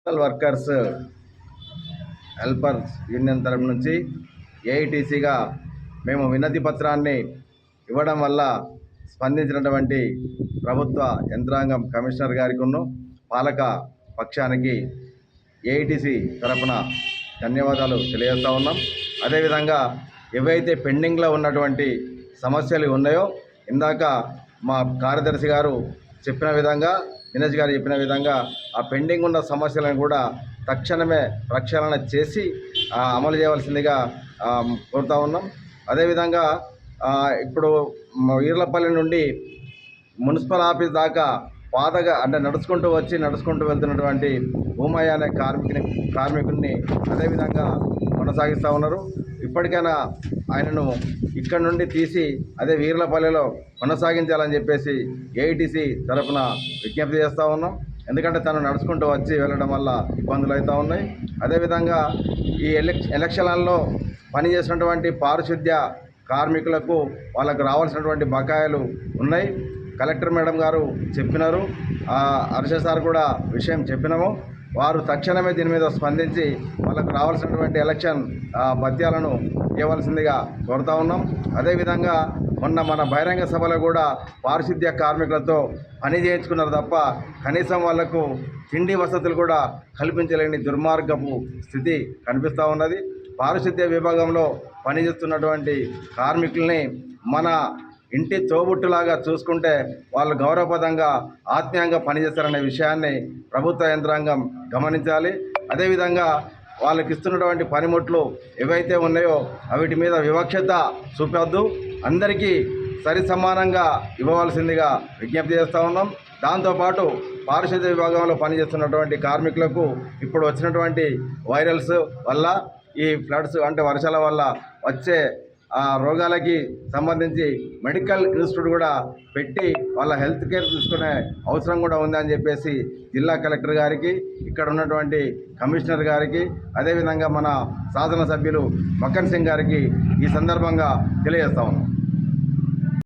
Social workers helpers union తరపు నుంచి ఏఐటీసీగా మేము వినతి పత్రాన్ని ఇవ్వడం వల్ల స్పందించినటువంటి ప్రభుత్వ యంత్రాంగం కమిషనర్ గారికి పాలక పక్షానికి ఏఐటీసీ తరపున ధన్యవాదాలు తెలియజేస్తూ ఉన్నాం. అదేవిధంగా ఏవైతే పెండింగ్లో ఉన్నటువంటి సమస్యలు ఉన్నాయో ఇందాక మా కార్యదర్శి గారు చెప్పిన విధంగా దినేష్ గారు చెప్పిన విధంగా ఆ పెండింగ్ ఉన్న సమస్యలను కూడా తక్షణమే ప్రక్షాళన చేసి అమలు చేయవలసిందిగా కోరుతా ఉన్నాం. అదేవిధంగా ఇప్పుడు ఈర్లపల్లి నుండి మున్సిపల్ ఆఫీస్ దాకా పాతగా అంటే నడుచుకుంటూ వెళ్తున్నటువంటి భూమయ్య అనే కార్మికుడిని అదేవిధంగా కొనసాగిస్తూ ఉన్నారు. ఇప్పటికైనా ఆయనను ఇక్కడి నుండి తీసి అదే వీర్లపల్లిలో కొనసాగించాలని చెప్పేసి ఏఐటీసీ తరఫున విజ్ఞప్తి చేస్తూ ఉన్నాం. ఎందుకంటే తను నడుచుకుంటూ వచ్చి వెళ్ళడం వల్ల ఇబ్బందులు అవుతూ ఉన్నాయి. అదేవిధంగా ఈ ఎలక్షన్లలో పనిచేసినటువంటి పారిశుద్ధ్య కార్మికులకు వాళ్ళకు రావాల్సినటువంటి బకాయిలు ఉన్నాయి. కలెక్టర్ మేడం గారు చెప్పినారు, హర్ష సార్ కూడా విషయం చెప్పినాము. వారు తక్షణమే దీని మీద స్పందించి వాళ్ళకు రావాల్సినటువంటి ఎలక్షన్ భత్యాలను ఇవ్వవలసిందిగా కోరుతా ఉన్నాం. అదేవిధంగా మొన్న మన బహిరంగ సభలో కూడా పారిశుద్ధ్య కార్మికులతో పని చేయించుకున్నారు తప్ప కనీసం వాళ్లకు తిండి వసతులు కూడా కల్పించలేని దుర్మార్గపు స్థితి కనిపిస్తూ ఉన్నది. పారిశుద్ధ్య విభాగంలో పనిచేస్తున్నటువంటి కార్మికుల్ని మన ఇంటి తోబుట్టులాగా చూసుకుంటే వాళ్ళు గౌరవప్రదంగా ఆత్మీయంగా పనిచేస్తారనే విషయాన్ని ప్రభుత్వ యంత్రాంగం గమనించాలి. అదేవిధంగా వాళ్ళకి ఇస్తున్నటువంటి పనిముట్లు ఏవైతే ఉన్నాయో వీటి మీద వివక్షత చూపొద్దు, అందరికీ సరి సమానంగా ఇవ్వవలసిందిగా విజ్ఞప్తి చేస్తూ ఉన్నాం. దాంతోపాటు పారిశుద్ధ్య విభాగంలో పనిచేస్తున్నటువంటి కార్మికులకు ఇప్పుడు వచ్చినటువంటి వైరల్స్ వల్ల ఈ ఫ్లడ్స్ అంటే వర్షాల వల్ల వచ్చే రోగాలకి సంబంధించి మెడికల్ ఇన్స్టిట్యూట్ కూడా పెట్టి వాళ్ళ హెల్త్ కేర్ తీసుకునే అవసరం కూడా ఉందని చెప్పేసి జిల్లా కలెక్టర్ గారికి, ఇక్కడ ఉన్నటువంటి కమిషనర్ గారికి, అదేవిధంగా మన శాసనసభ్యులు మక్కన్ సింగ్ గారికి ఈ సందర్భంగా తెలియజేస్తా ఉన్నాం.